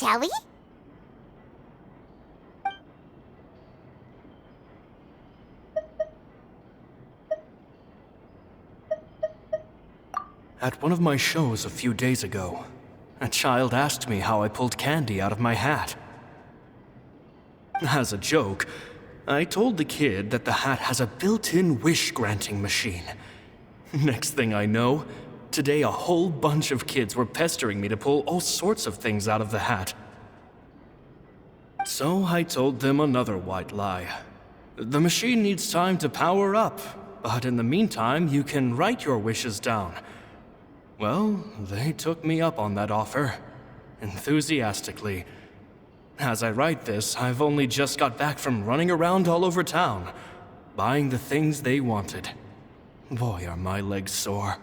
Shall we? At one of my shows a few days ago, a child asked me how I pulled candy out of my hat. As a joke, I told the kid that the hat has a built-in wish-granting machine. Next thing I know, today a whole bunch of kids were pestering me to pull all sorts of things out of the hat. So I told them another white lie. The machine needs time to power up, but in the meantime, you can write your wishes down. Well, they took me up on that offer, enthusiastically. As I write this, I've only just got back from running around all over town, buying the things they wanted. Boy, are my legs sore.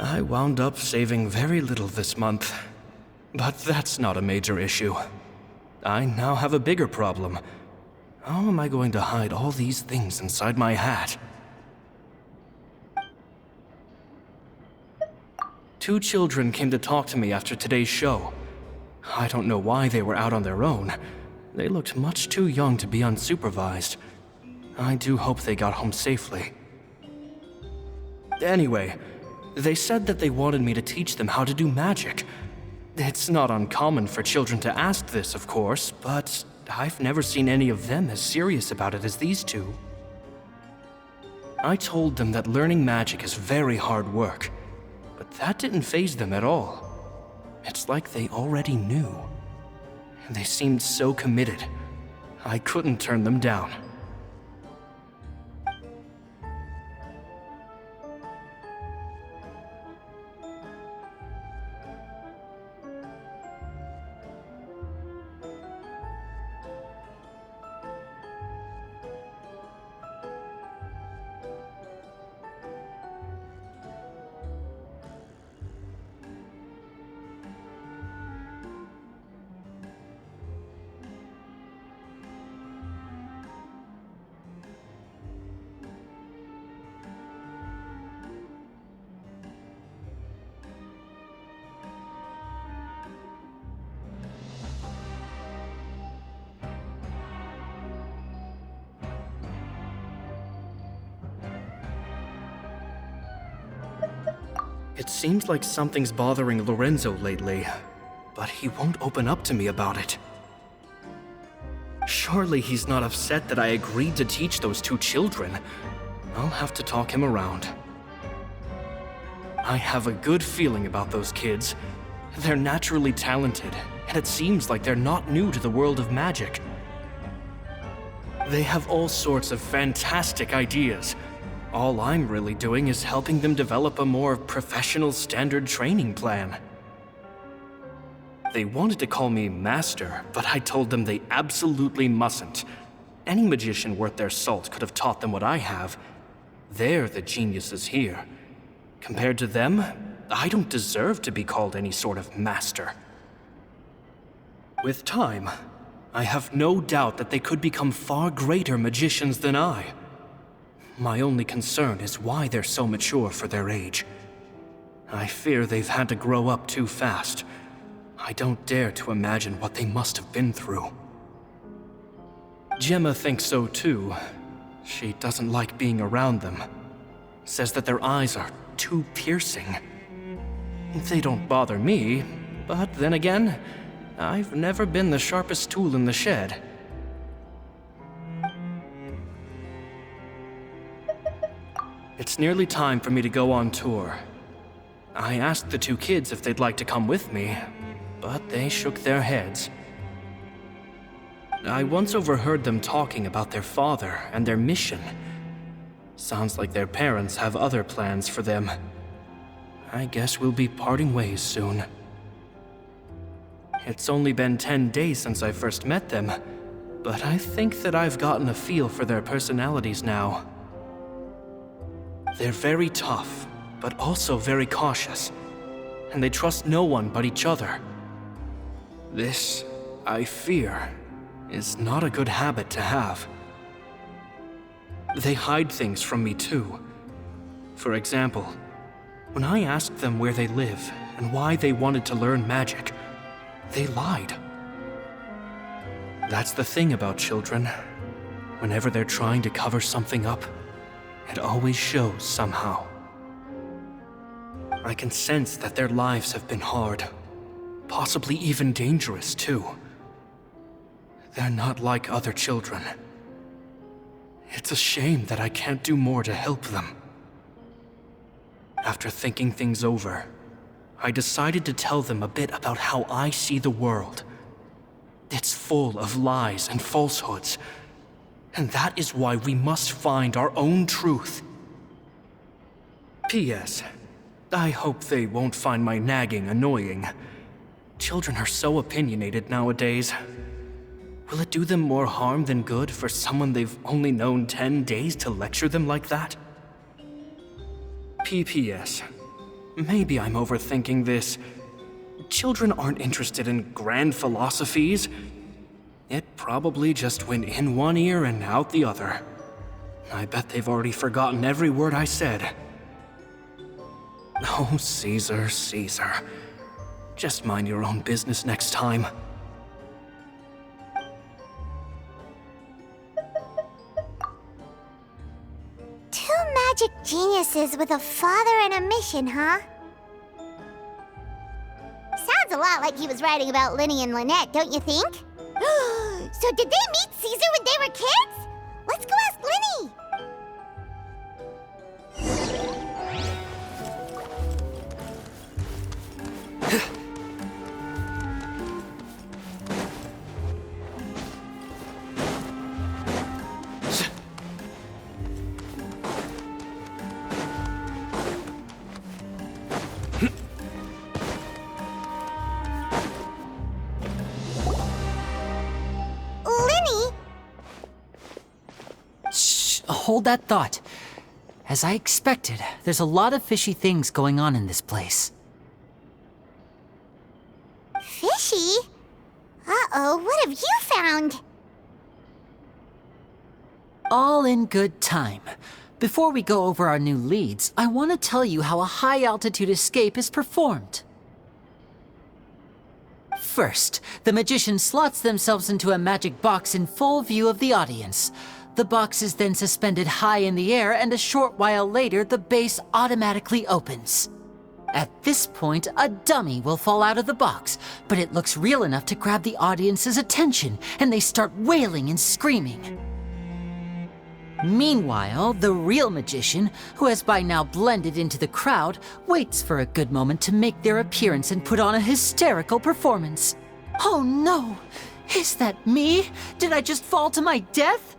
I wound up saving very little this month, but that's not a major issue. I now have a bigger problem. How am I going to hide all these things inside my hat? Two children came to talk to me after today's show. I don't know why they were out on their own. They looked much too young to be unsupervised. I do hope they got home safely. Anyway, they said that they wanted me to teach them how to do magic. It's not uncommon for children to ask this, of course, but I've never seen any of them as serious about it as these two. I told them that learning magic is very hard work, but that didn't faze them at all. It's like they already knew. They seemed so committed. I couldn't turn them down. It seems like something's bothering Lorenzo lately, but he won't open up to me about it. Surely he's not upset that I agreed to teach those two children. I'll have to talk him around. I have a good feeling about those kids. They're naturally talented, and it seems like they're not new to the world of magic. They have all sorts of fantastic ideas. All I'm really doing is helping them develop a more professional standard training plan. They wanted to call me Master, but I told them they absolutely mustn't. Any magician worth their salt could have taught them what I have. They're the geniuses here. Compared to them, I don't deserve to be called any sort of master. With time, I have no doubt that they could become far greater magicians than I. My only concern is why they're so mature for their age. I fear they've had to grow up too fast. I don't dare to imagine what they must have been through. Gemma thinks so too. She doesn't like being around them. Says that their eyes are too piercing. They don't bother me, but then again, I've never been the sharpest tool in the shed. It's nearly time for me to go on tour. I asked the two kids if they'd like to come with me, but they shook their heads. I once overheard them talking about their father and their mission. Sounds like their parents have other plans for them. I guess we'll be parting ways soon. It's only been 10 days since I first met them, but I think that I've gotten a feel for their personalities now. They're very tough, but also very cautious, and they trust no one but each other. This, I fear, is not a good habit to have. They hide things from me too. For example, when I asked them where they live and why they wanted to learn magic, They lied. That's the thing about children. Whenever they're trying to cover something up, it always shows somehow. I can sense that their lives have been hard, possibly even dangerous too. They're not like other children. It's a shame that I can't do more to help them. After thinking things over, I decided to tell them a bit about how I see the world. It's full of lies and falsehoods, and that is why we must find our own truth. P.S. I hope they won't find my nagging annoying. Children are so opinionated nowadays. Will it do them more harm than good for someone they've only known 10 days to lecture them like that? P.P.S. Maybe I'm overthinking this. Children aren't interested in grand philosophies. It probably just went in one ear and out the other. I bet they've already forgotten every word I said. Oh, Caesar, Caesar. Just mind your own business next time. Two magic geniuses with a father and a mission, huh? Sounds a lot like he was writing about Linny and Lynette, don't you think? So did they meet Caesar when they were kids? Let's go ask Linny! Hold that thought. As I expected, there's a lot of fishy things going on in this place. Fishy? Uh-oh, what have you found? All in good time. Before we go over our new leads, I want to tell you how a high-altitude escape is performed. First, the magician slots themselves into a magic box in full view of the audience. The box is then suspended high in the air, and a short while later, the base automatically opens. At this point, a dummy will fall out of the box, but it looks real enough to grab the audience's attention, and they start wailing and screaming. Meanwhile, the real magician, who has by now blended into the crowd, waits for a good moment to make their appearance and put on a hysterical performance. Oh no! Is that me? Did I just fall to my death?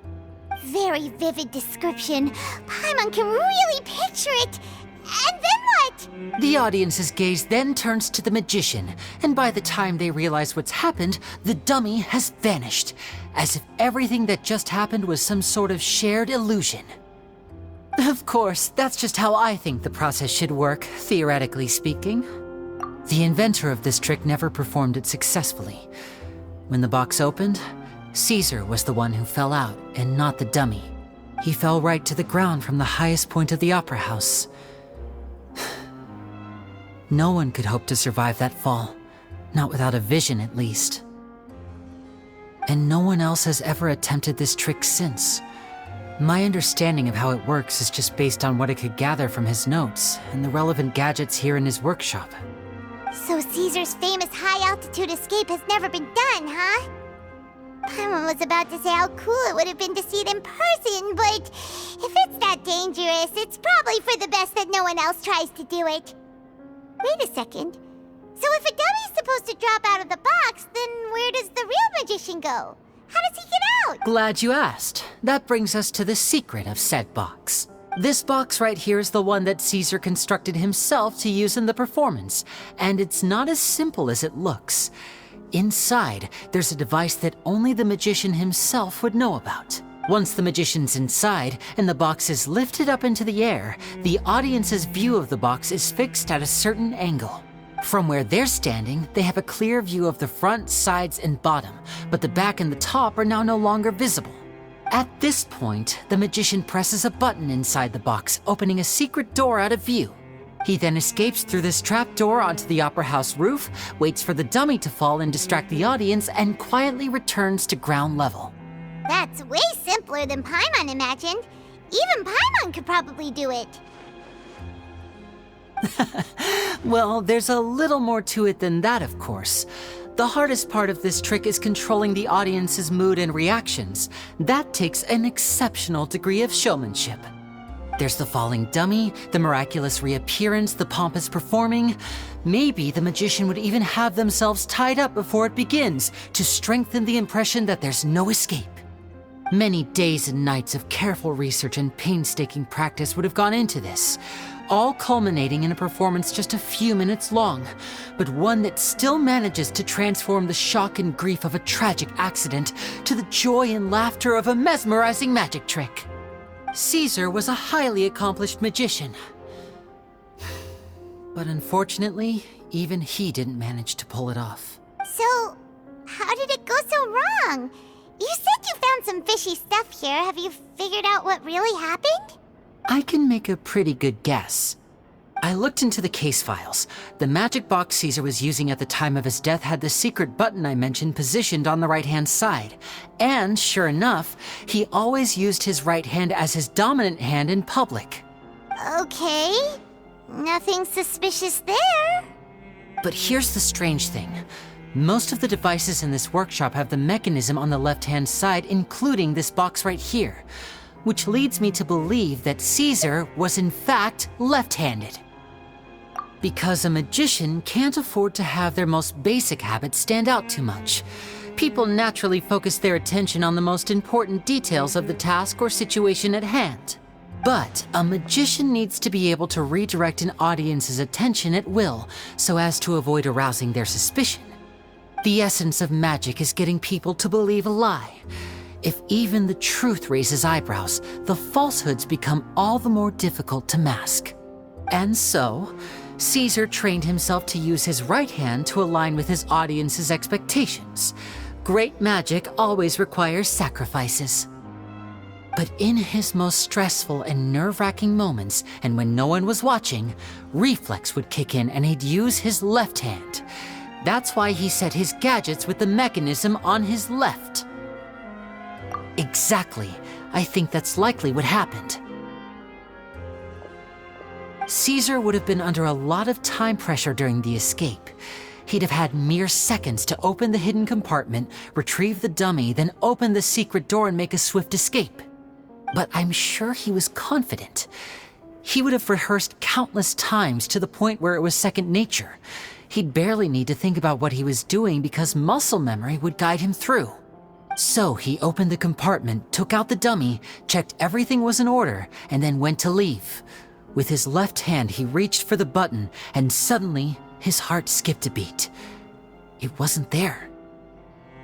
Very vivid description. Paimon can really picture it. And then what? The audience's gaze then turns to the magician, and by the time they realize what's happened, the dummy has vanished, as if everything that just happened was some sort of shared illusion. Of course, that's just how I think the process should work, theoretically speaking. The inventor of this trick never performed it successfully. When the box opened, Caesar was the one who fell out, and not the dummy. He fell right to the ground from the highest point of the opera house. No one could hope to survive that fall, not without a vision at least. And no one else has ever attempted this trick since. My understanding of how it works is just based on what I could gather from his notes and the relevant gadgets here in his workshop. So Caesar's famous high-altitude escape has never been done, huh? Paimon was about to say how cool it would have been to see it in person, but if it's that dangerous, it's probably for the best that no one else tries to do it. Wait a second. So if a dummy's supposed to drop out of the box, then where does the real magician go? How does he get out? Glad you asked. That brings us to the secret of said box. This box right here is the one that Caesar constructed himself to use in the performance, and it's not as simple as it looks. Inside, there's a device that only the magician himself would know about. Once the magician's inside and the box is lifted up into the air, the audience's view of the box is fixed at a certain angle. From where they're standing, they have a clear view of the front, sides, and bottom, but the back and the top are now no longer visible. At this point, the magician presses a button inside the box, opening a secret door out of view. He then escapes through this trapdoor onto the Opera House roof, waits for the dummy to fall and distract the audience, and quietly returns to ground level. That's way simpler than Paimon imagined. Even Paimon could probably do it. Well, there's a little more to it than that, of course. The hardest part of this trick is controlling the audience's mood and reactions. That takes an exceptional degree of showmanship. There's the falling dummy, the miraculous reappearance, the pompous performing. Maybe the magician would even have themselves tied up before it begins to strengthen the impression that there's no escape. Many days and nights of careful research and painstaking practice would have gone into this, all culminating in a performance just a few minutes long, but one that still manages to transform the shock and grief of a tragic accident to the joy and laughter of a mesmerizing magic trick. Caesar was a highly accomplished magician. But unfortunately, even he didn't manage to pull it off. So, how did it go so wrong? You said you found some fishy stuff here. Have you figured out what really happened? I can make a pretty good guess. I looked into the case files. The magic box Caesar was using at the time of his death had the secret button I mentioned positioned on the right-hand side. And sure enough, he always used his right hand as his dominant hand in public. Okay. Nothing suspicious there. But here's the strange thing. Most of the devices in this workshop have the mechanism on the left-hand side, including this box right here, which leads me to believe that Caesar was in fact left-handed. Because a magician can't afford to have their most basic habits stand out too much. People naturally focus their attention on the most important details of the task or situation at hand. But a magician needs to be able to redirect an audience's attention at will so as to avoid arousing their suspicion. The essence of magic is getting people to believe a lie. If even the truth raises eyebrows, the falsehoods become all the more difficult to mask. And so, Caesar trained himself to use his right hand to align with his audience's expectations. Great magic always requires sacrifices. But in his most stressful and nerve-wracking moments, and when no one was watching, reflex would kick in and he'd use his left hand. That's why he set his gadgets with the mechanism on his left. Exactly. I think that's likely what happened. Caesar would have been under a lot of time pressure during the escape. He'd have had mere seconds to open the hidden compartment, retrieve the dummy, then open the secret door and make a swift escape. But I'm sure he was confident. He would have rehearsed countless times to the point where it was second nature. He'd barely need to think about what he was doing because muscle memory would guide him through. So he opened the compartment, took out the dummy, checked everything was in order, and then went to leave. With his left hand, he reached for the button, and suddenly, his heart skipped a beat. It wasn't there.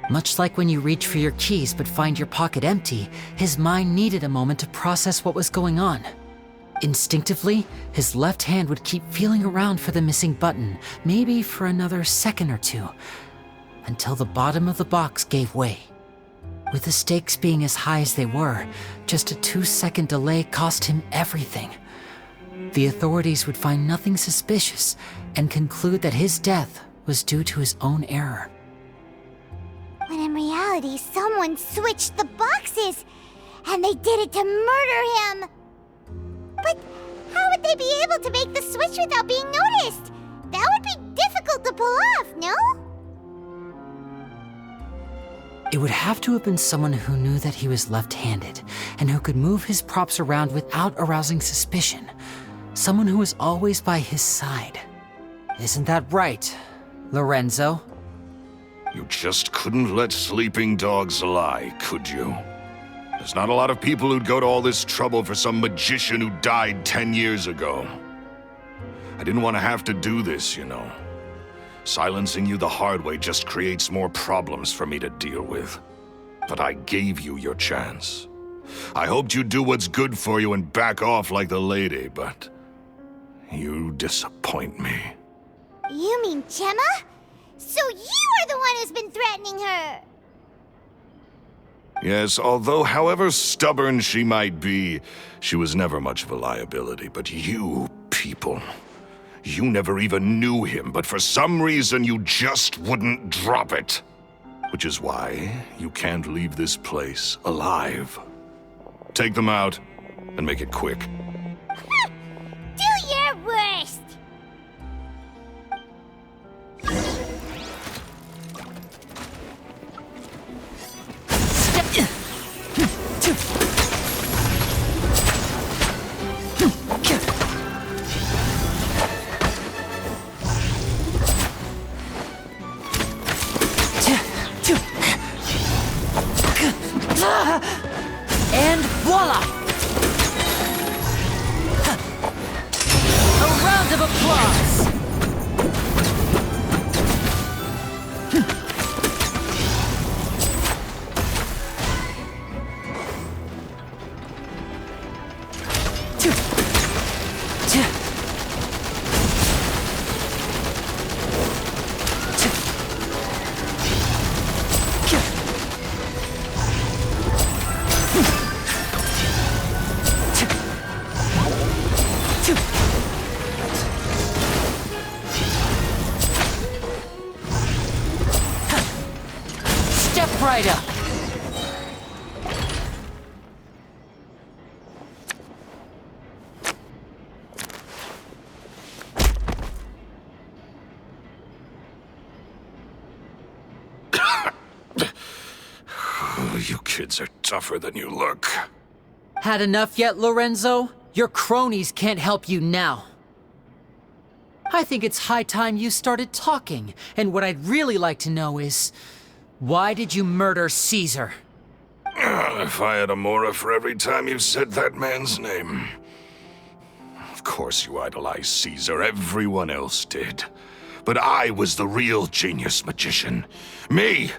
Much like when you reach for your keys but find your pocket empty, his mind needed a moment to process what was going on. Instinctively, his left hand would keep feeling around for the missing button, maybe for another second or two, until the bottom of the box gave way. With the stakes being as high as they were, just a 2-second delay cost him everything. The authorities would find nothing suspicious and conclude that his death was due to his own error. When in reality, someone switched the boxes, and they did it to murder him. But how would they be able to make the switch without being noticed? That would be difficult to pull off, no? It would have to have been someone who knew that he was left-handed and who could move his props around without arousing suspicion. Someone who was always by his side. Isn't that right, Lorenzo? You just couldn't let sleeping dogs lie, could you? There's not a lot of people who'd go to all this trouble for some magician who died 10 years ago. I didn't want to have to do this, you know. Silencing you the hard way just creates more problems for me to deal with. But I gave you your chance. I hoped you'd do what's good for you and back off like the lady, but you disappoint me. You mean Gemma? So you are the one who's been threatening her! Yes, although however stubborn she might be, she was never much of a liability. But you people, You never even knew him, but for some reason you just wouldn't drop it. Which is why you can't leave this place alive. Take them out, and make it quick. Do your worst! And voila! A round of applause! Step right up. You kids are tougher than you look. Had enough yet, Lorenzo? Your cronies can't help you now. I think it's high time you started talking, and what I'd really like to know is, why did you murder Caesar? If I had a Mora for every time you said that man's name. Of course you idolized Caesar, everyone else did. But I was the real genius magician. Me!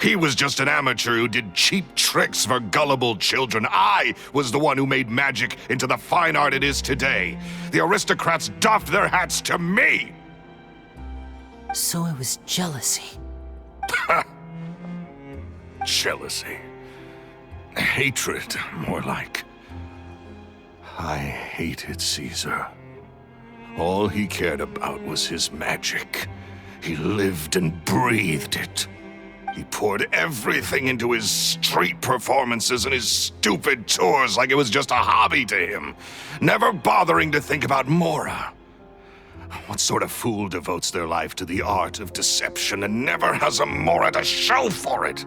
He was just an amateur who did cheap tricks for gullible children. I was the one who made magic into the fine art it is today. The aristocrats doffed their hats to me! So it was jealousy. Jealousy. Hatred, more like. I hated Caesar. All he cared about was his magic. He lived and breathed it. He poured everything into his street performances and his stupid tours like it was just a hobby to him, never bothering to think about Mora. What sort of fool devotes their life to the art of deception and never has a Mora to show for it?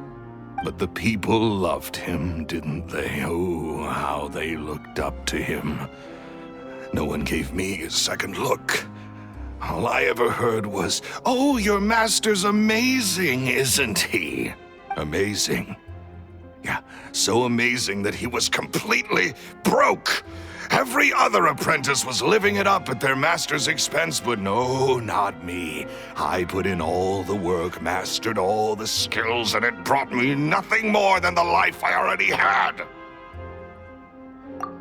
But the people loved him, didn't they? Oh, how they looked up to him. No one gave me a second look. All I ever heard was, "Oh, your master's amazing, isn't he?" Amazing. Yeah, so amazing that he was completely broke. Every other apprentice was living it up at their master's expense, but no, not me. I put in all the work, mastered all the skills, and it brought me nothing more than the life I already had.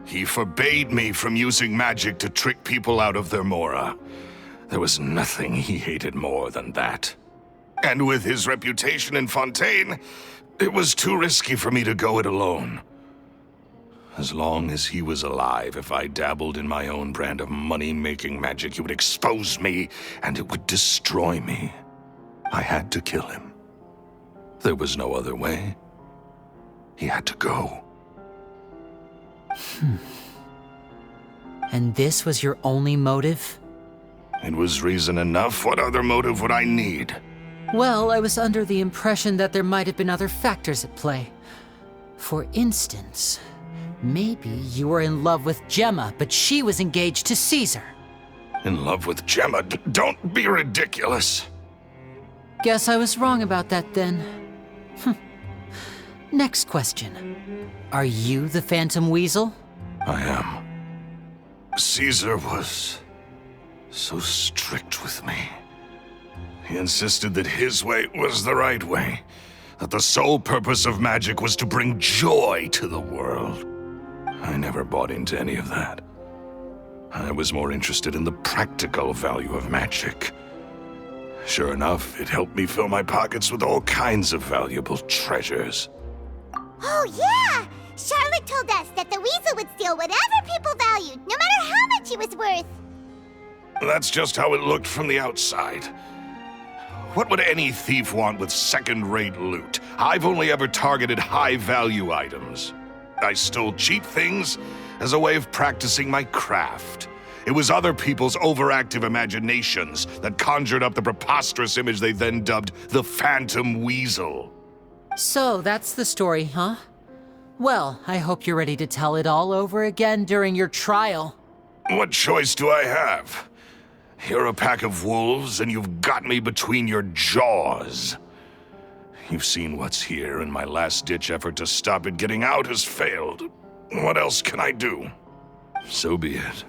He forbade me from using magic to trick people out of their Mora. There was nothing he hated more than that. And with his reputation in Fontaine, it was too risky for me to go it alone. As long as he was alive, if I dabbled in my own brand of money-making magic, he would expose me, and it would destroy me. I had to kill him. There was no other way. He had to go. And this was your only motive? It was reason enough. What other motive would I need? Well, I was under the impression that there might have been other factors at play. For instance, maybe you were in love with Gemma, but she was engaged to Caesar. In love with Gemma? Don't be ridiculous. Guess I was wrong about that then. Next question. Are you the Phantom Weasel? I am. Caesar was so strict with me. He insisted that his way was the right way, that the sole purpose of magic was to bring joy to the world. I never bought into any of that. I was more interested in the practical value of magic. Sure enough, it helped me fill my pockets with all kinds of valuable treasures. Oh, yeah! Charlotte told us that the Weasel would steal whatever people valued, no matter how much he was worth. That's just how it looked from the outside. What would any thief want with second-rate loot? I've only ever targeted high-value items. I stole cheap things as a way of practicing my craft. It was other people's overactive imaginations that conjured up the preposterous image they then dubbed the Phantom Weasel. So that's the story, huh? Well, I hope you're ready to tell it all over again during your trial. What choice do I have? You're a pack of wolves, and you've got me between your jaws. You've seen what's here, and my last-ditch effort to stop it getting out has failed. What else can I do? So be it.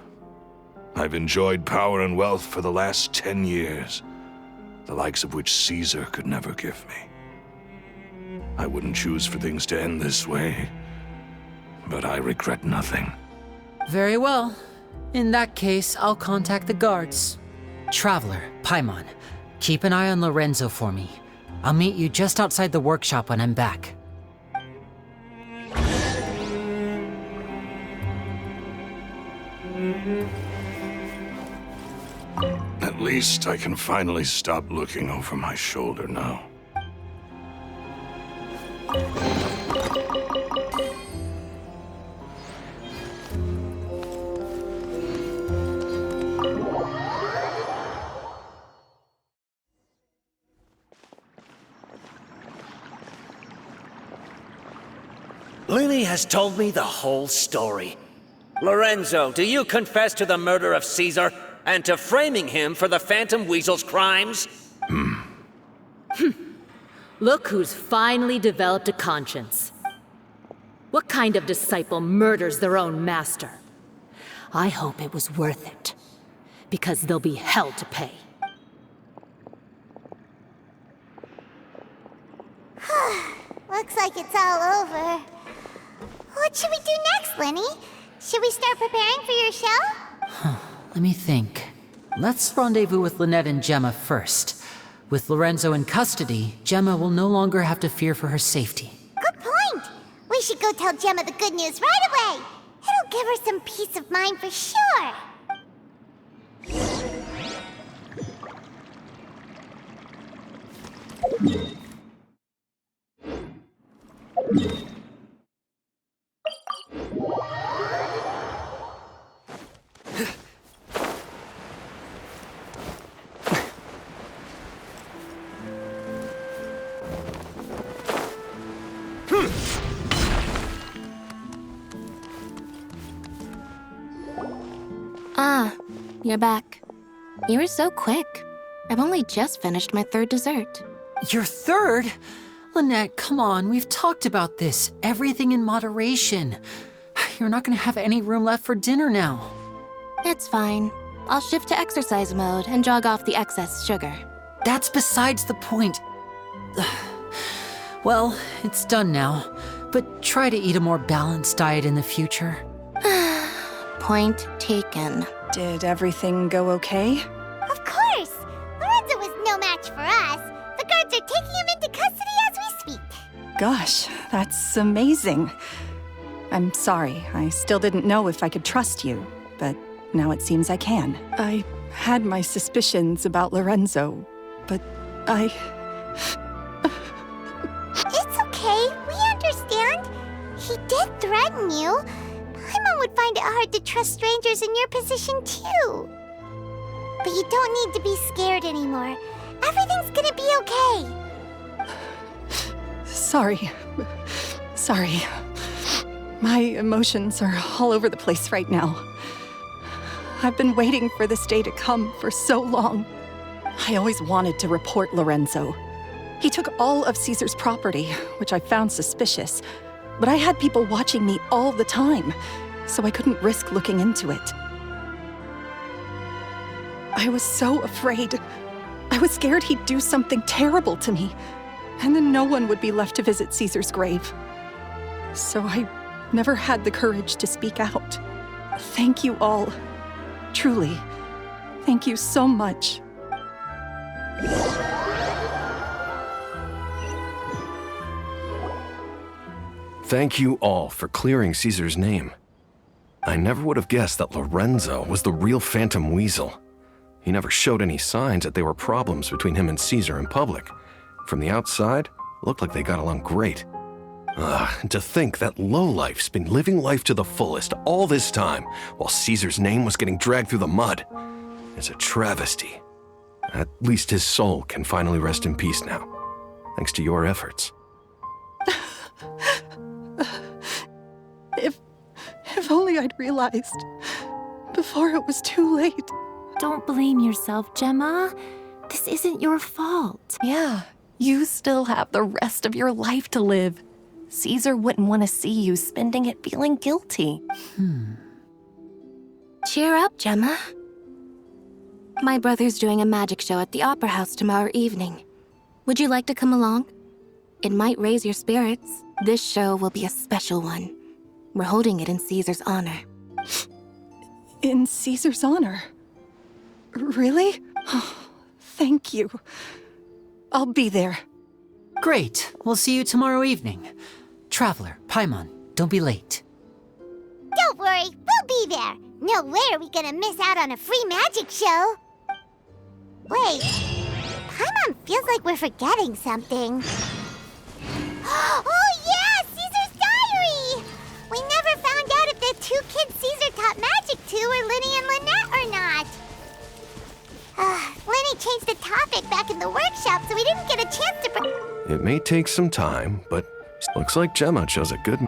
I've enjoyed power and wealth for the last 10 years, the likes of which Caesar could never give me. I wouldn't choose for things to end this way, but I regret nothing. Very well. In that case, I'll contact the guards. Traveler, Paimon, keep an eye on Lorenzo for me. I'll meet you just outside the workshop when I'm back. At least I can finally stop looking over my shoulder now. Lily has told me the whole story. Lorenzo, do you confess to the murder of Caesar and to framing him for the Phantom Weasel's crimes? Look who's finally developed a conscience. What kind of disciple murders their own master? I hope it was worth it, because there'll be hell to pay. Looks like it's all over. What should we do next, Lenny? Should we start preparing for your show? Let me think. Let's rendezvous with Lynette and Gemma first. With Lorenzo in custody, Gemma will no longer have to fear for her safety. Good point. We should go tell Gemma the good news right away. It'll give her some peace of mind for sure. Ah, you're back. You were so quick. I've only just finished my third dessert. Your third? Lynette, come on, we've talked about this. Everything in moderation. You're not gonna have any room left for dinner now. It's fine. I'll shift to exercise mode and jog off the excess sugar. That's besides the point. Well, it's done now, but try to eat a more balanced diet in the future. Point taken. Did everything go okay? Of course! Lorenzo was no match for us. The guards are taking him into custody as we speak. Gosh, that's amazing. I'm sorry, I still didn't know if I could trust you, but now it seems I can. I had my suspicions about Lorenzo, but It's okay. We understand. He did threaten you. Paimon would find it hard to trust strangers in your position, too. But you don't need to be scared anymore. Everything's gonna be okay. Sorry. My emotions are all over the place right now. I've been waiting for this day to come for so long. I always wanted to report Lorenzo. He took all of Caesar's property, which I found suspicious, but I had people watching me all the time, so I couldn't risk looking into it. I was so afraid. I was scared he'd do something terrible to me, and then no one would be left to visit Caesar's grave. So I never had the courage to speak out. Thank you all. Truly, thank you so much. Thank you all for clearing Caesar's name. I never would have guessed that Lorenzo was the real Phantom Weasel. He never showed any signs that there were problems between him and Caesar in public. From the outside, it looked like they got along great. And to think that lowlife's been living life to the fullest all this time, while Caesar's name was getting dragged through the mud. It's a travesty. At least his soul can finally rest in peace now, thanks to your efforts. If only I'd realized before it was too late. Don't blame yourself, Gemma. This isn't your fault. Yeah, you still have the rest of your life to live. Caesar wouldn't want to see you spending it feeling guilty. Cheer up, Gemma. My brother's doing a magic show at the Opera House tomorrow evening. Would you like to come along? It might raise your spirits. This show will be a special one. We're holding it in Caesar's honor. In Caesar's honor? Really? Thank you. I'll be there. Great. We'll see you tomorrow evening. Traveler, Paimon, don't be late. Don't worry, we'll be there. No way are we gonna miss out on a free magic show. Wait, Paimon feels like we're forgetting something. Oh yeah, Caesar's diary! We never found out if the two kids Caesar taught magic to were Linny and Lynette or not. Linny changed the topic back in the workshop, so we didn't get a chance to... It may take some time, but looks like Gemma chose a good...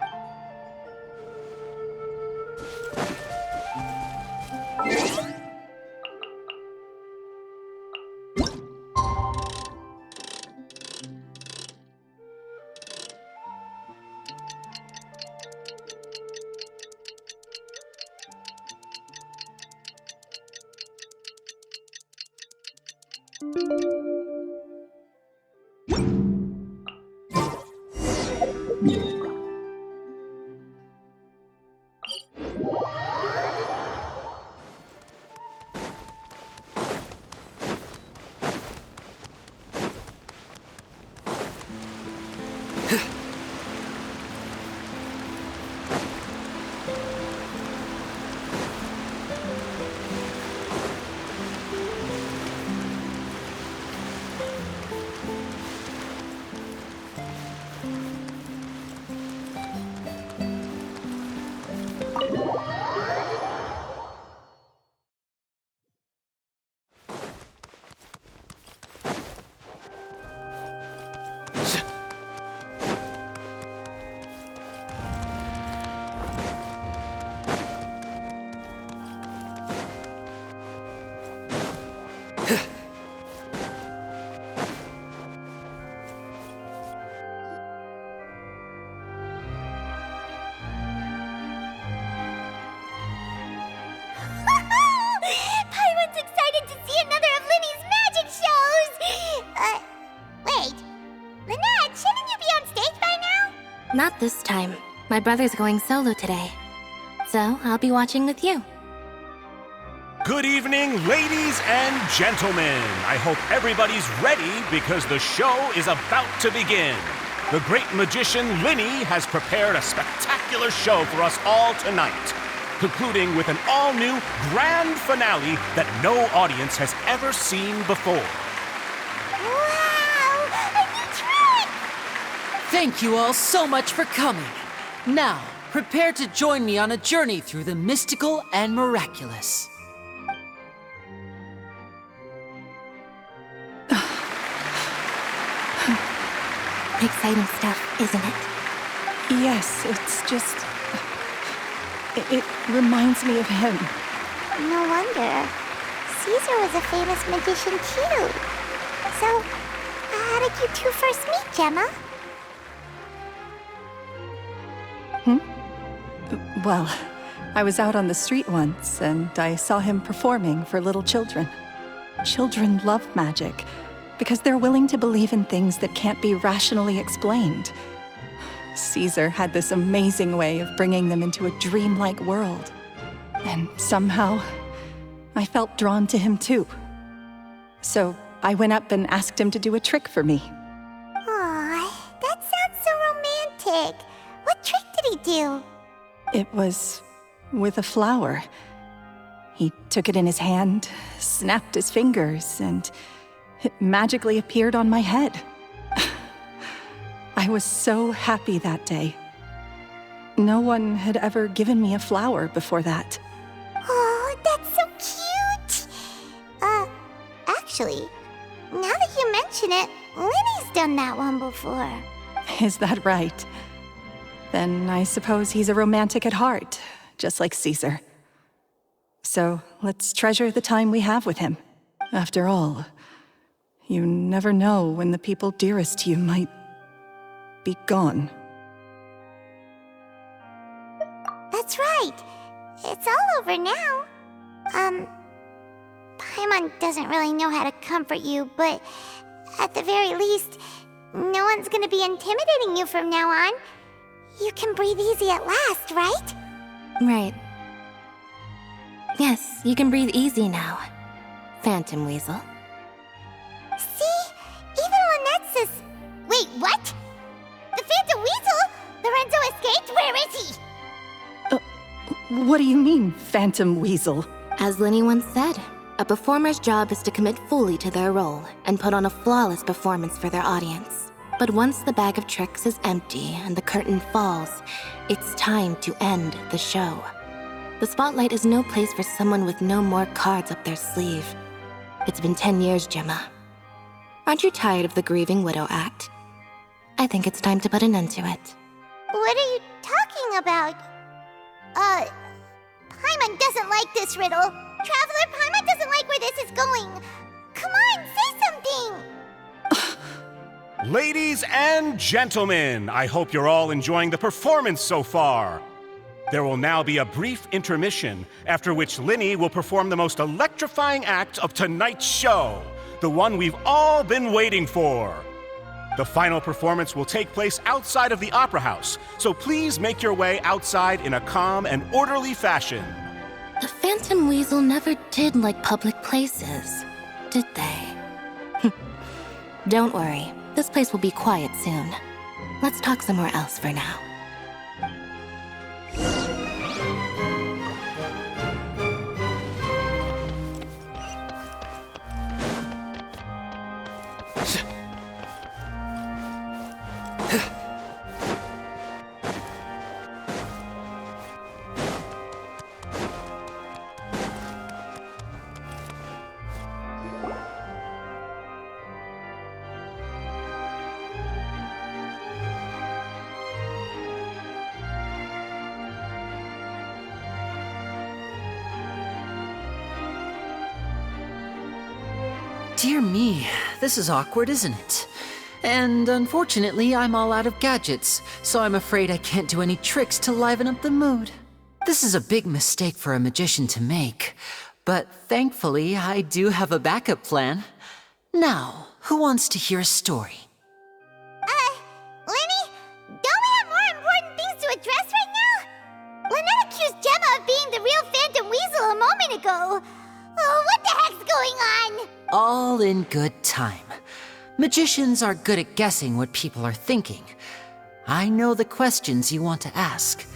Paimon's excited to see another of Linny's magic shows! Wait. Lynette, shouldn't you be on stage by now? Not this time. My brother's going solo today. So I'll be watching with you. Good evening, ladies and gentlemen. I hope everybody's ready because the show is about to begin. The great magician Linny has prepared a spectacular show for us all tonight, concluding with an all-new grand finale that no audience has ever seen before. Wow! A new trick! Thank you all so much for coming. Now, prepare to join me on a journey through the mystical and miraculous. Exciting stuff, isn't it? Yes, it's just... It reminds me of him. No wonder. Caesar was a famous magician too. So, how did you two first meet, Gemma? Well, I was out on the street once, and I saw him performing for little children. Children love magic, because they're willing to believe in things that can't be rationally explained. Caesar had this amazing way of bringing them into a dreamlike world. And somehow, I felt drawn to him too. So I went up and asked him to do a trick for me. Aw, that sounds so romantic. What trick did he do? It was with a flower. He took it in his hand, snapped his fingers, and it magically appeared on my head. I was so happy that day. No one had ever given me a flower before that. Oh, that's so cute! Actually, now that you mention it, Linny's done that one before. Is that right? Then I suppose he's a romantic at heart, just like Caesar. So let's treasure the time we have with him. After all, you never know when the people dearest to you might be gone. That's right. It's all over now. Paimon doesn't really know how to comfort you, but at the very least, no one's gonna be intimidating you from now on. You can breathe easy at last, right? Right. Yes, you can breathe easy now, Phantom Weasel. See? Even Lynette says... Wait, what? The Phantom Weasel? Lorenzo escaped? Where is he? What do you mean, Phantom Weasel? As Linny once said, a performer's job is to commit fully to their role and put on a flawless performance for their audience. But once the bag of tricks is empty and the curtain falls, it's time to end the show. The spotlight is no place for someone with no more cards up their sleeve. It's been 10 years, Gemma. Aren't you tired of the grieving widow act? I think it's time to put an end to it. What are you talking about? Paimon doesn't like this riddle. Traveler, Paimon doesn't like where this is going. Come on, say something! Ladies and gentlemen, I hope you're all enjoying the performance so far. There will now be a brief intermission, after which Linny will perform the most electrifying act of tonight's show, the one we've all been waiting for. The final performance will take place outside of the Opera House, so please make your way outside in a calm and orderly fashion. The Phantom Weasel never did like public places, did they? Don't worry, this place will be quiet soon. Let's talk somewhere else for now. Dear me, this is awkward, isn't it? And unfortunately, I'm all out of gadgets, so I'm afraid I can't do any tricks to liven up the mood. This is a big mistake for a magician to make, but thankfully, I do have a backup plan. Now, who wants to hear a story? Linny? Don't we have more important things to address right now? Lynette accused Gemma of being the real Phantom Weasel a moment ago. Oh, what the heck's going on? All in good time. Magicians are good at guessing what people are thinking. I know the questions you want to ask.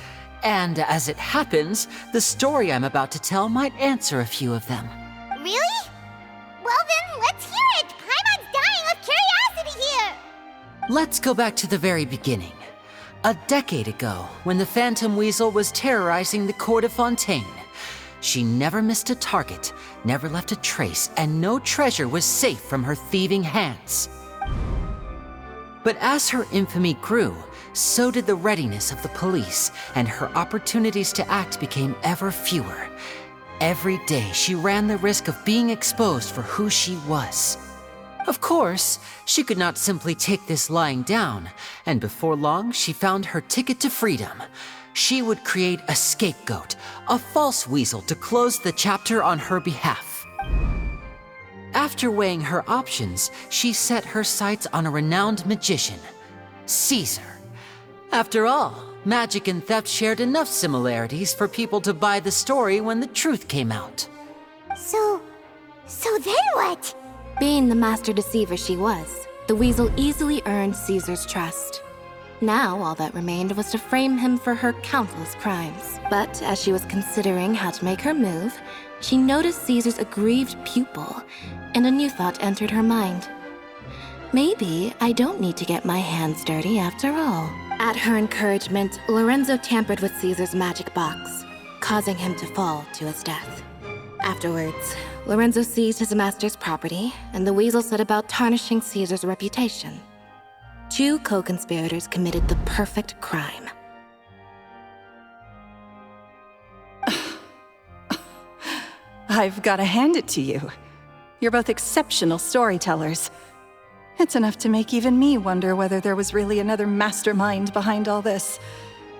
And as it happens, the story I'm about to tell might answer a few of them. Really? Well then, let's hear it! Paimon's dying of curiosity here! Let's go back to the very beginning. A decade ago, when the Phantom Weasel was terrorizing the court of Fontaine. She never missed a target, never left a trace, and no treasure was safe from her thieving hands. But as her infamy grew, so did the readiness of the police, and her opportunities to act became ever fewer. Every day she ran the risk of being exposed for who she was. Of course, she could not simply take this lying down, and before long she found her ticket to freedom. She would create a scapegoat, a false weasel to close the chapter on her behalf. After weighing her options, she set her sights on a renowned magician, Caesar. After all, magic and theft shared enough similarities for people to buy the story when the truth came out. So then what? Being the master deceiver she was, the weasel easily earned Caesar's trust. Now all that remained was to frame him for her countless crimes. But as she was considering how to make her move, she noticed Caesar's aggrieved pupil, and a new thought entered her mind. Maybe I don't need to get my hands dirty after all. At her encouragement, Lorenzo tampered with Caesar's magic box, causing him to fall to his death. Afterwards, Lorenzo seized his master's property, and the Weasel set about tarnishing Caesar's reputation. Two co-conspirators committed the perfect crime. I've got to hand it to you. You're both exceptional storytellers. It's enough to make even me wonder whether there was really another mastermind behind all this,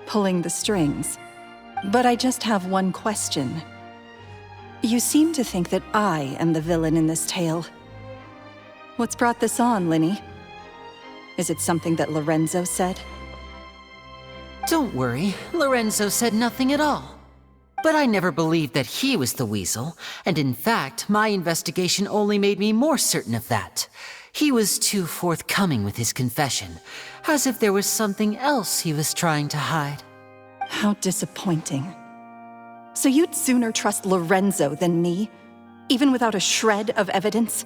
pulling the strings. But I just have one question. You seem to think that I am the villain in this tale. What's brought this on, Linny? Is it something that Lorenzo said? Don't worry, Lorenzo said nothing at all. But I never believed that he was the Weasel, and in fact, my investigation only made me more certain of that. He was too forthcoming with his confession, as if there was something else he was trying to hide. How disappointing. So you'd sooner trust Lorenzo than me, even without a shred of evidence?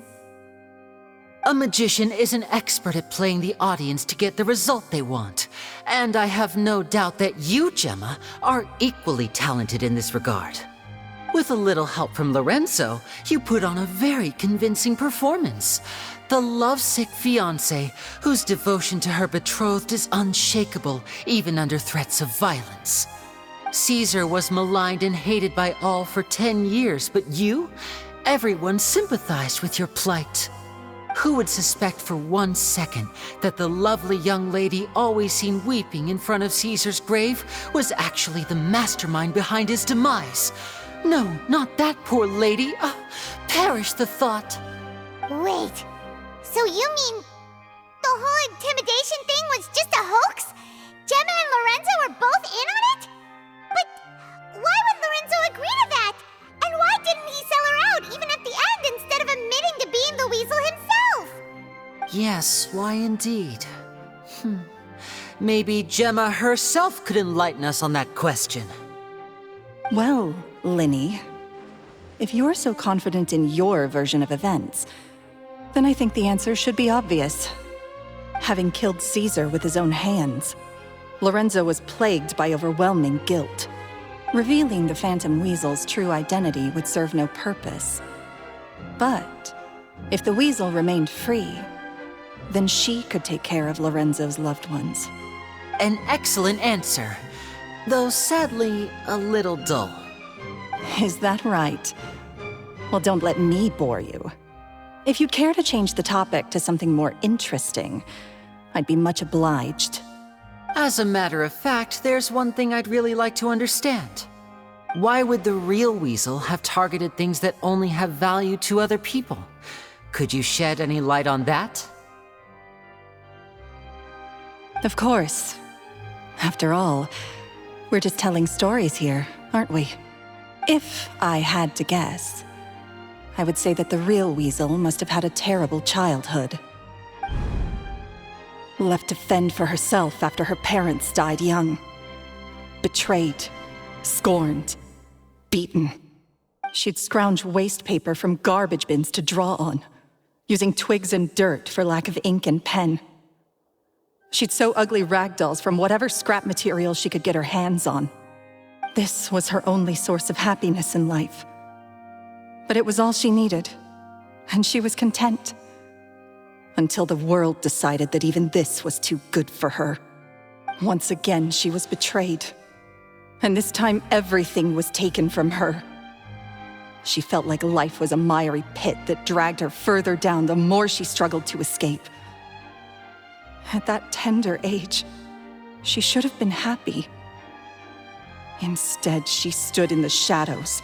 A magician is an expert at playing the audience to get the result they want, and I have no doubt that you, Gemma, are equally talented in this regard. With a little help from Lorenzo, you put on a very convincing performance. The lovesick fiancé, whose devotion to her betrothed is unshakable, even under threats of violence. Caesar was maligned and hated by all for 10 years, but you? Everyone sympathized with your plight. Who would suspect for 1 second that the lovely young lady always seen weeping in front of Caesar's grave was actually the mastermind behind his demise? No, not that poor lady. Perish the thought. Wait, so you mean the whole intimidation thing was just a hoax? Gemma and Lorenzo were both in on it? But why would Lorenzo agree to that? And why didn't he sell her out even at the end instead of admitting to being the Weasel himself? Yes, why indeed? Maybe Gemma herself could enlighten us on that question. Well, Linny, if you're so confident in your version of events, then I think the answer should be obvious. Having killed Caesar with his own hands, Lorenzo was plagued by overwhelming guilt. Revealing the Phantom Weasel's true identity would serve no purpose. But if the Weasel remained free, then she could take care of Lorenzo's loved ones. An excellent answer, though sadly a little dull. Is that right? Well, don't let me bore you. If you'd care to change the topic to something more interesting, I'd be much obliged. As a matter of fact, there's one thing I'd really like to understand. Why would the real Weasel have targeted things that only have value to other people? Could you shed any light on that? Of course. After all, we're just telling stories here, aren't we? If I had to guess, I would say that the real Weasel must have had a terrible childhood. Left to fend for herself after her parents died young. Betrayed, scorned, beaten. She'd scrounge waste paper from garbage bins to draw on, using twigs and dirt for lack of ink and pen. She'd sew ugly ragdolls from whatever scrap material she could get her hands on. This was her only source of happiness in life. But it was all she needed, and she was content. Until the world decided that even this was too good for her. Once again, she was betrayed. And this time, everything was taken from her. She felt like life was a miry pit that dragged her further down the more she struggled to escape. At that tender age, she should have been happy. Instead, she stood in the shadows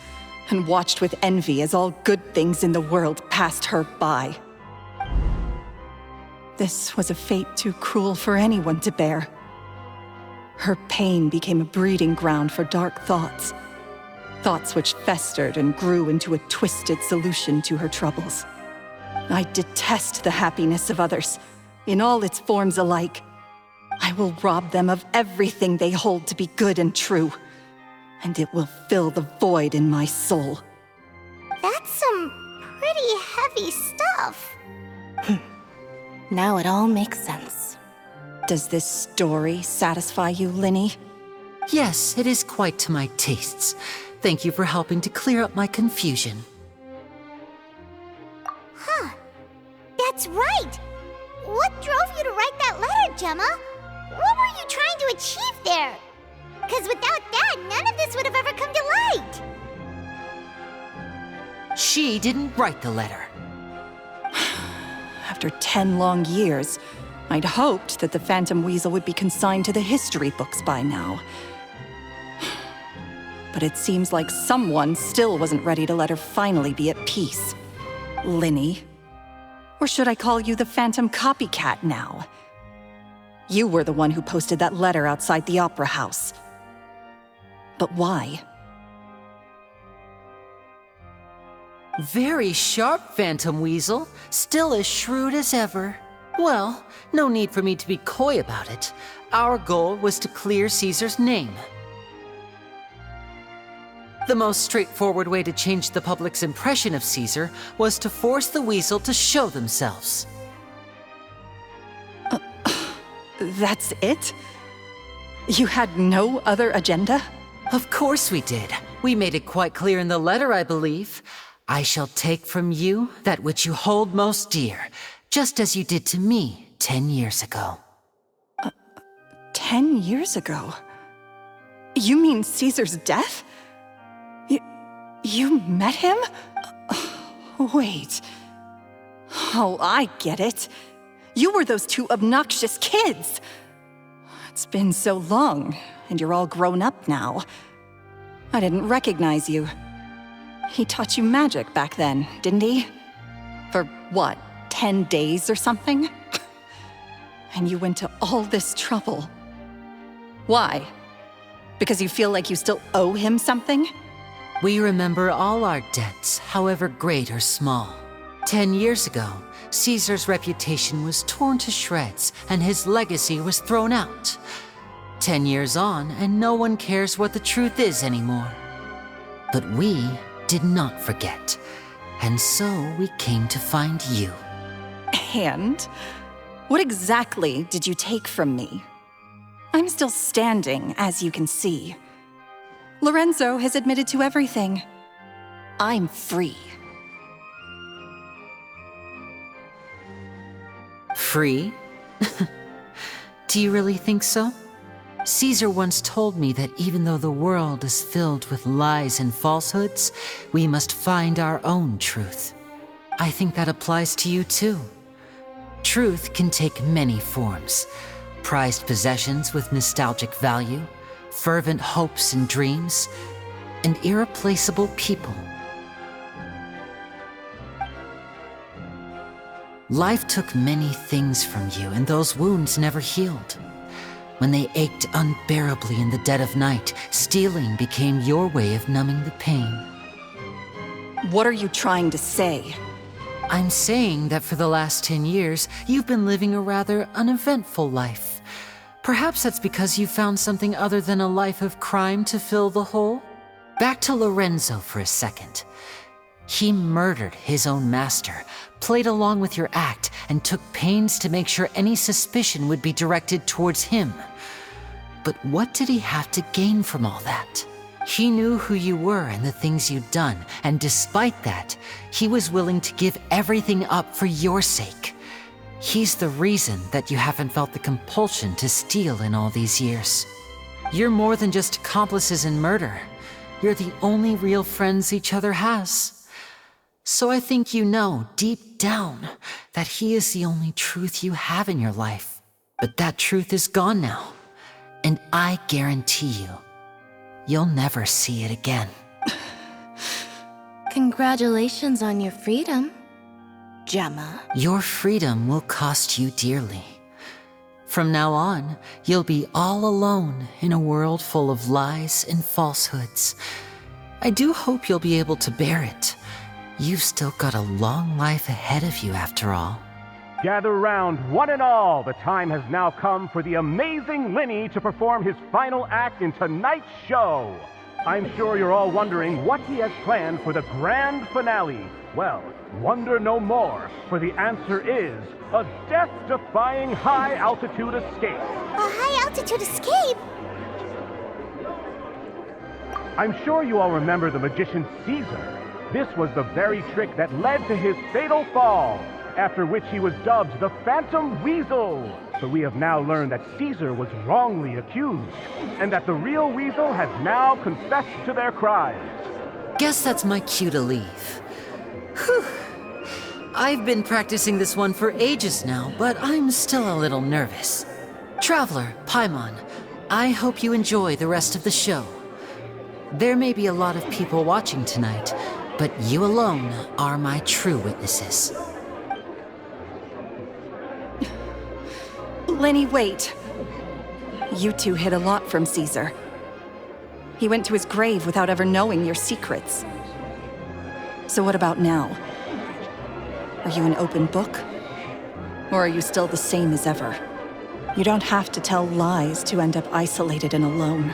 and watched with envy as all good things in the world passed her by. This was a fate too cruel for anyone to bear. Her pain became a breeding ground for dark thoughts. Thoughts which festered and grew into a twisted solution to her troubles. I detest the happiness of others, in all its forms alike. I will rob them of everything they hold to be good and true, and it will fill the void in my soul. That's some pretty heavy stuff. Now it all makes sense. Does this story satisfy you, Linny? Yes, it is quite to my tastes. Thank you for helping to clear up my confusion. Huh. That's right. What drove you to write that letter, Gemma? What were you trying to achieve there? Because without that, none of this would have ever come to light. She didn't write the letter. After 10 long years, I'd hoped that the Phantom Weasel would be consigned to the history books by now. But it seems like someone still wasn't ready to let her finally be at peace. Linny. Or should I call you the Phantom Copycat now? You were the one who posted that letter outside the Opera House. But why? Very sharp, Phantom Weasel. Still as shrewd as ever. Well, no need for me to be coy about it. Our goal was to clear Caesar's name. The most straightforward way to change the public's impression of Caesar was to force the Weasel to show themselves. That's it? You had no other agenda? Of course we did. We made it quite clear in the letter, I believe. I shall take from you that which you hold most dear, just as you did to me 10 years ago. 10 years ago? You mean Caesar's death? You met him? Wait. Oh, I get it. You were those two obnoxious kids. It's been so long, and you're all grown up now. I didn't recognize you. He taught you magic back then, didn't he? For what, 10 days or something? And you went to all this trouble. Why? Because you feel like you still owe him something? We remember all our debts, however great or small. 10 years ago, Caesar's reputation was torn to shreds, and his legacy was thrown out. 10 years on, and no one cares what the truth is anymore. But we did not forget, and so we came to find you. And? What exactly did you take from me? I'm still standing, as you can see. Lorenzo has admitted to everything. I'm free. Free? Do you really think so? Caesar once told me that even though the world is filled with lies and falsehoods, we must find our own truth. I think that applies to you too. Truth can take many forms. Prized possessions with nostalgic value, fervent hopes and dreams, and irreplaceable people. Life took many things from you, and those wounds never healed. When they ached unbearably in the dead of night, stealing became your way of numbing the pain. What are you trying to say? I'm saying that for the last 10 years, you've been living a rather uneventful life. Perhaps that's because you found something other than a life of crime to fill the hole? Back to Lorenzo for a second. He murdered his own master, played along with your act, and took pains to make sure any suspicion would be directed towards him. But what did he have to gain from all that? He knew who you were and the things you'd done, and despite that, he was willing to give everything up for your sake. He's the reason that you haven't felt the compulsion to steal in all these years. You're more than just accomplices in murder. You're the only real friends each other has. So I think you know, deep down, that he is the only truth you have in your life. But that truth is gone now. And I guarantee you, you'll never see it again. Congratulations on your freedom, Gemma. Your freedom will cost you dearly. From now on, you'll be all alone in a world full of lies and falsehoods. I do hope you'll be able to bear it. You've still got a long life ahead of you, after all. Gather round, one and all. The time has now come for the amazing Linny to perform his final act in tonight's show. I'm sure you're all wondering what he has planned for the grand finale. Well, wonder no more, for the answer is a death-defying high-altitude escape. A high-altitude escape? I'm sure you all remember the magician Caesar. This was the very trick that led to his fatal fall, after which he was dubbed the Phantom Weasel. But we have now learned that Caesar was wrongly accused, and that the real Weasel has now confessed to their crimes. Guess that's my cue to leave. Whew. I've been practicing this one for ages now, but I'm still a little nervous. Traveler, Paimon, I hope you enjoy the rest of the show. There may be a lot of people watching tonight, but you alone are my true witnesses. Linny, wait. You two hid a lot from Caesar. He went to his grave without ever knowing your secrets. So what about now? Are you an open book? Or are you still the same as ever? You don't have to tell lies to end up isolated and alone.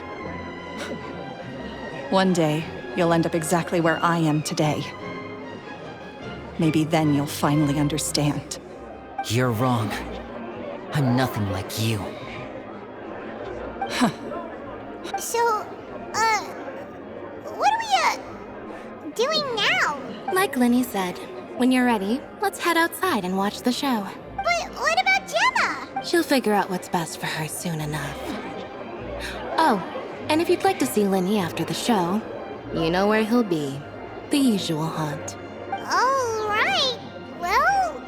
One day, you'll end up exactly where I am today. Maybe then you'll finally understand. You're wrong. I'm nothing like you. So, what are we, doing now? Like Linny said, when you're ready, let's head outside and watch the show. But what about Gemma? She'll figure out what's best for her soon enough. Oh, and if you'd like to see Linny after the show, you know where he'll be. The usual haunt. All right. Well,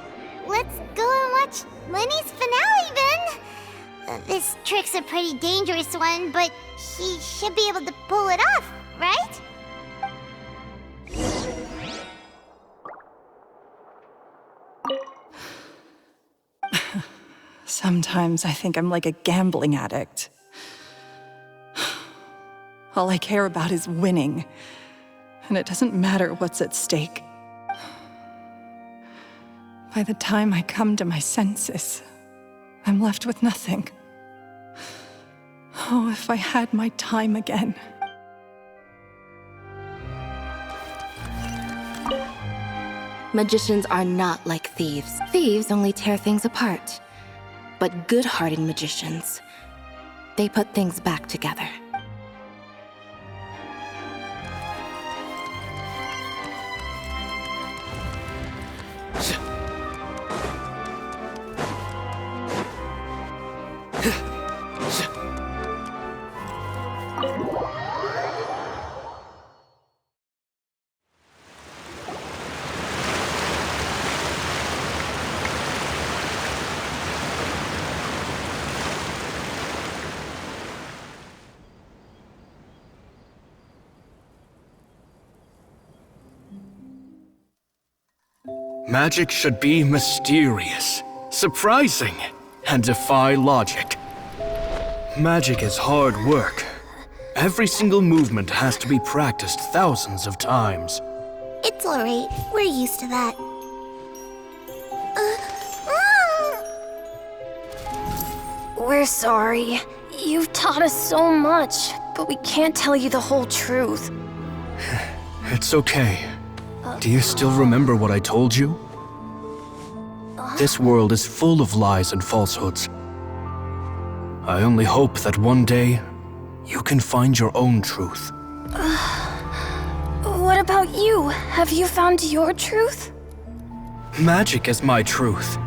let's go and watch Lenny's finale then. This trick's a pretty dangerous one, but he should be able to pull it off, right? Sometimes I think I'm like a gambling addict. All I care about is winning, and it doesn't matter what's at stake. By the time I come to my senses, I'm left with nothing. Oh, if I had my time again. Magicians are not like thieves. Thieves only tear things apart. But good-hearted magicians, they put things back together. Magic should be mysterious, surprising, and defy logic. Magic is hard work. Every single movement has to be practiced thousands of times. It's alright. We're used to that. We're sorry. You've taught us so much, but we can't tell you the whole truth. It's okay. Do you still remember what I told you? This world is full of lies and falsehoods. I only hope that one day you can find your own truth. What about you? Have you found your truth? Magic is my truth.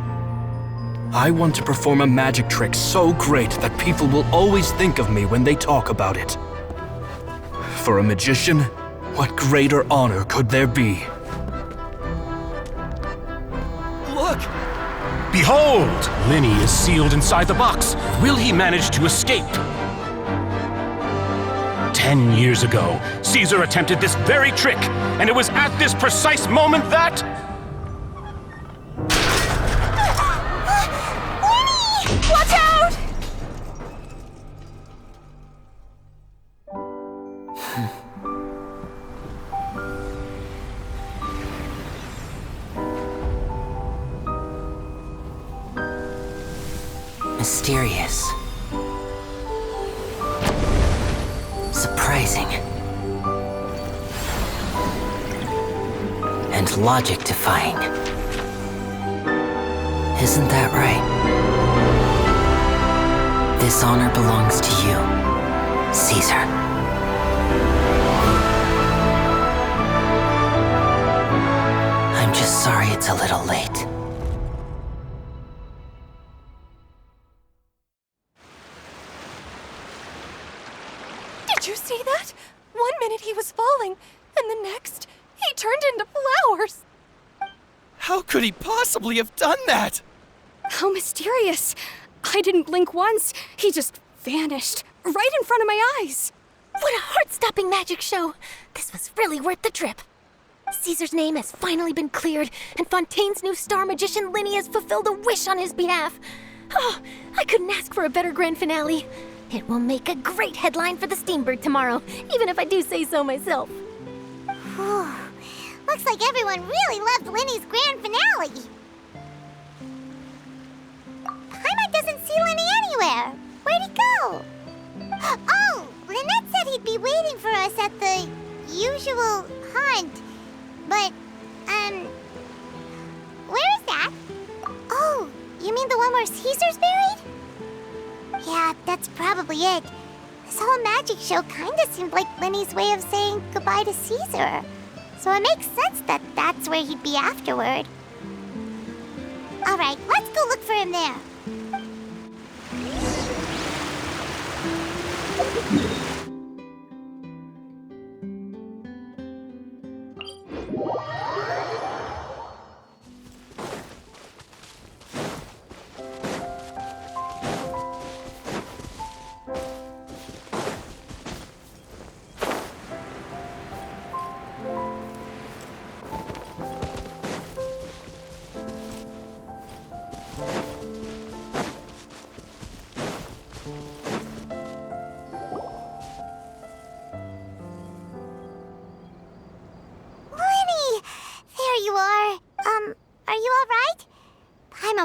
I want to perform a magic trick so great that people will always think of me when they talk about it. For a magician, what greater honor could there be? Look! Behold! Linny is sealed inside the box. Will he manage to escape? 10 years ago, Caesar attempted this very trick, and it was at this precise moment that... Watch out! Mysterious. Surprising. And logic-defying. Isn't that right? This honor belongs to you, Caesar. I'm just sorry it's a little late. Did you see that? 1 minute he was falling, and the next, he turned into flowers. How could he possibly have done that? How mysterious. I didn't blink once. He just vanished, right in front of my eyes. What a heart-stopping magic show! This was really worth the trip. Caesar's name has finally been cleared, and Fontaine's new star magician Linny has fulfilled a wish on his behalf. Oh, I couldn't ask for a better grand finale. It will make a great headline for the Steambird tomorrow, even if I do say so myself. Whew. Looks like everyone really loved Linny's grand finale. Paimon doesn't see Linny anywhere. Where'd he go? Oh, Lynette said he'd be waiting for us at the usual haunt. But, where is that? Oh, you mean the one where Caesar's buried? Yeah, that's probably it. This whole magic show kinda seemed like Linny's way of saying goodbye to Caesar. So it makes sense that that's where he'd be afterward. Alright, let's go look for him there.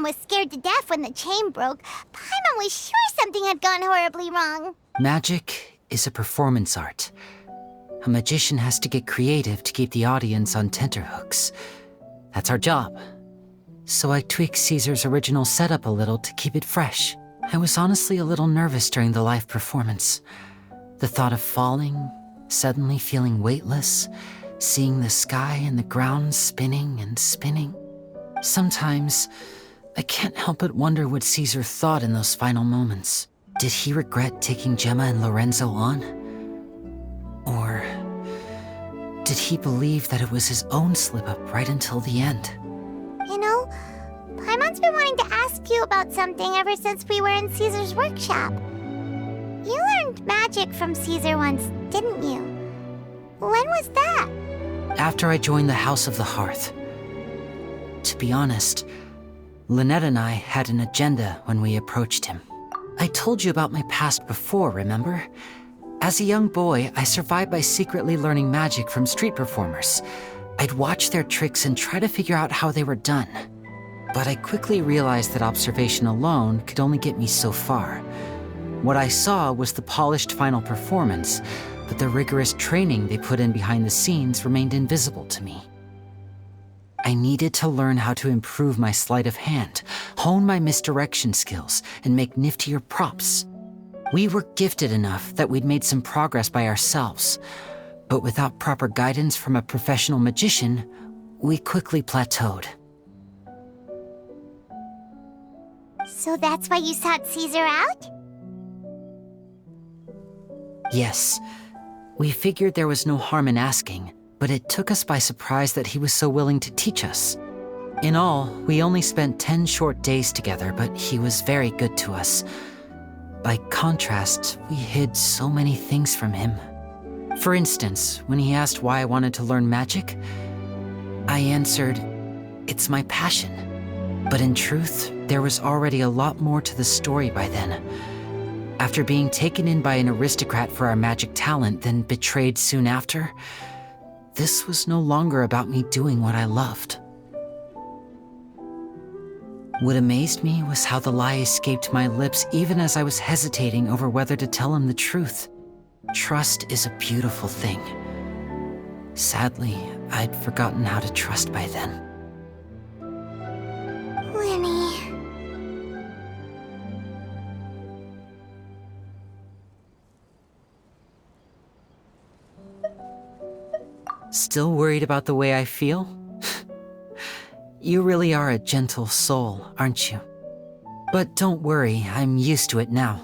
Was scared to death when the chain broke. Paimon was sure something had gone horribly wrong. Magic is a performance art. A magician has to get creative to keep the audience on tenterhooks. That's our job. So I tweaked Caesar's original setup a little to keep it fresh. I was honestly a little nervous during the live performance. The thought of falling, suddenly feeling weightless, seeing the sky and the ground spinning and spinning. Sometimes I can't help but wonder what Caesar thought in those final moments. Did he regret taking Gemma and Lorenzo on? Or did he believe that it was his own slip-up right until the end? You know, Paimon's been wanting to ask you about something ever since we were in Caesar's workshop. You learned magic from Caesar once, didn't you? When was that? After I joined the House of the Hearth. To be honest, Lynette and I had an agenda when we approached him. I told you about my past before, remember? As a young boy, I survived by secretly learning magic from street performers. I'd watch their tricks and try to figure out how they were done. But I quickly realized that observation alone could only get me so far. What I saw was the polished final performance, but the rigorous training they put in behind the scenes remained invisible to me. I needed to learn how to improve my sleight of hand, hone my misdirection skills, and make niftier props. We were gifted enough that we'd made some progress by ourselves, but without proper guidance from a professional magician, we quickly plateaued. So that's why you sought Caesar out? Yes. We figured there was no harm in asking, but it took us by surprise that he was so willing to teach us. In all, we only spent 10 short days together, but he was very good to us. By contrast, we hid so many things from him. For instance, when he asked why I wanted to learn magic, I answered, "It's my passion." But in truth, there was already a lot more to the story by then. After being taken in by an aristocrat for our magic talent, then betrayed soon after, this was no longer about me doing what I loved. What amazed me was how the lie escaped my lips even as I was hesitating over whether to tell him the truth. Trust is a beautiful thing. Sadly, I'd forgotten how to trust by then. Lenny. Still worried about the way I feel? You really are a gentle soul, aren't you? But don't worry, I'm used to it now.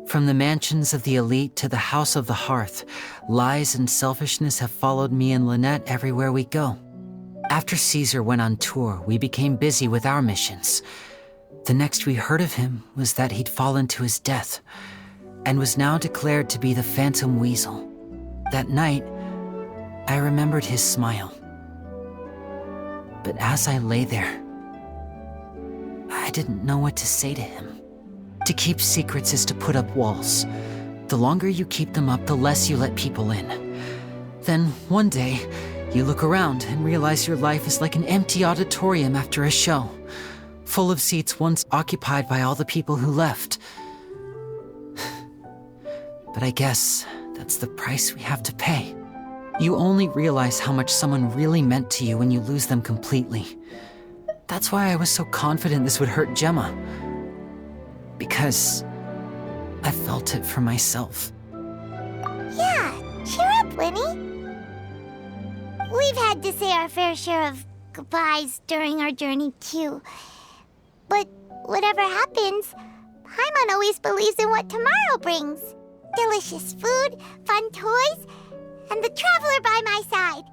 From the mansions of the elite to the house of the hearth, lies and selfishness have followed me and Lynette everywhere we go. After Caesar went on tour, we became busy with our missions. The next we heard of him was that he'd fallen to his death, and was now declared to be the Phantom Weasel. That night, I remembered his smile. But as I lay there, I didn't know what to say to him. To keep secrets is to put up walls. The longer you keep them up, the less you let people in. Then, one day, you look around and realize your life is like an empty auditorium after a show, full of seats once occupied by all the people who left. But I guess that's the price we have to pay. You only realize how much someone really meant to you when you lose them completely. That's why I was so confident this would hurt Gemma. Because I felt it for myself. Yeah, cheer up, Lenny. We've had to say our fair share of goodbyes during our journey, too. But whatever happens, Paimon always believes in what tomorrow brings. Delicious food, fun toys, and the Traveler by my side.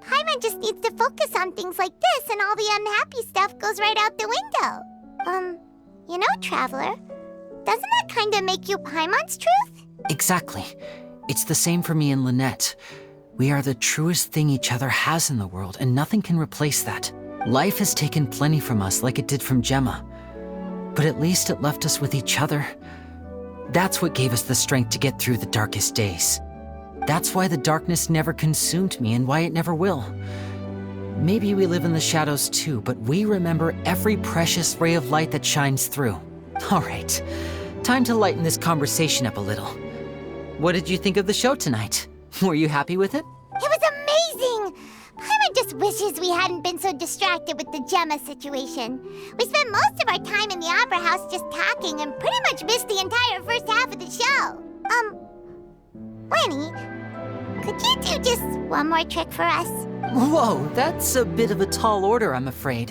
Paimon just needs to focus on things like this, and all the unhappy stuff goes right out the window. You know, Traveler, doesn't that kinda make you Paimon's truth? Exactly. It's the same for me and Lynette. We are the truest thing each other has in the world, and nothing can replace that. Life has taken plenty from us, like it did from Gemma. But at least it left us with each other. That's what gave us the strength to get through the darkest days. That's why the darkness never consumed me, and why it never will. Maybe we live in the shadows too, but we remember every precious ray of light that shines through. All right, time to lighten this conversation up a little. What did you think of the show tonight? Were you happy with it? It was amazing! Paimon just wishes we hadn't been so distracted with the Gemma situation. We spent most of our time in the opera house just talking and pretty much missed the entire first half of the show. Lenny, could you do just one more trick for us? Whoa, that's a bit of a tall order, I'm afraid.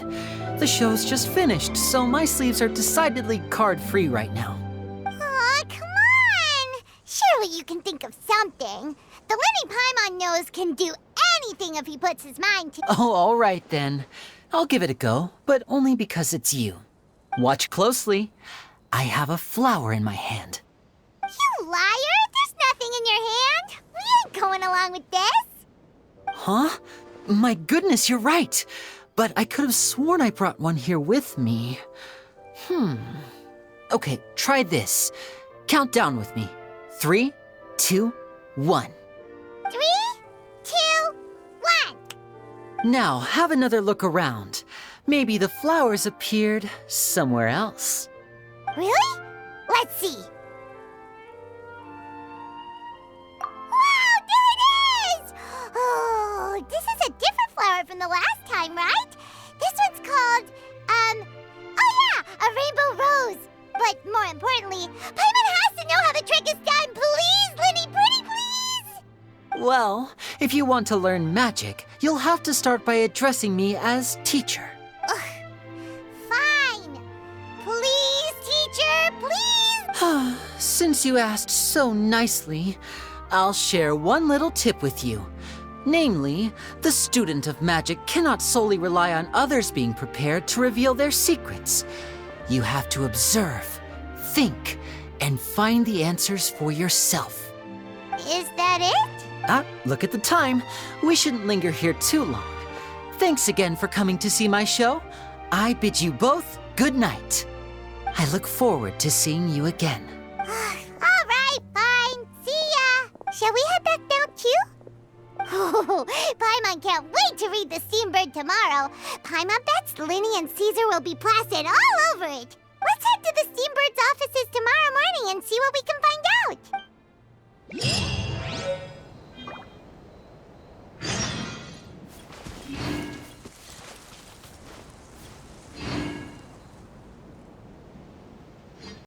The show's just finished, so my sleeves are decidedly card-free right now. Aw, come on! Surely you can think of something. The Lenny Paimon knows can do anything if he puts his mind to. Oh, all right then. I'll give it a go, but only because it's you. Watch closely. I have a flower in my hand. You liar! There's nothing in your hand! We ain't going along with this! Huh? My goodness, you're right. But I could have sworn I brought one here with me. Okay, try this. Count down with me. 3, 2, 1. 3, 2, 1. Now, have another look around. Maybe the flowers appeared somewhere else. Really? Let's see. Wow, there it is! Oh, this is a different flower from the last time, right? This one's called, oh yeah, a rainbow rose. But more importantly, Paimon has to know how the trick is done. Please, Lenny, pretty please! Well, if you want to learn magic, you'll have to start by addressing me as teacher. Fine. Please, teacher, please! Since you asked so nicely, I'll share one little tip with you. Namely, the student of magic cannot solely rely on others being prepared to reveal their secrets. You have to observe, think, and find the answers for yourself. Is that it? Look at the time. We shouldn't linger here too long. Thanks again for coming to see my show. I bid you both good night. I look forward to seeing you again. All right, fine. See ya. Shall we head back down too? Paimon can't wait to read the Steambird tomorrow. Paimon bets Linny and Caesar will be plastered all over it. Let's head to the Steambird's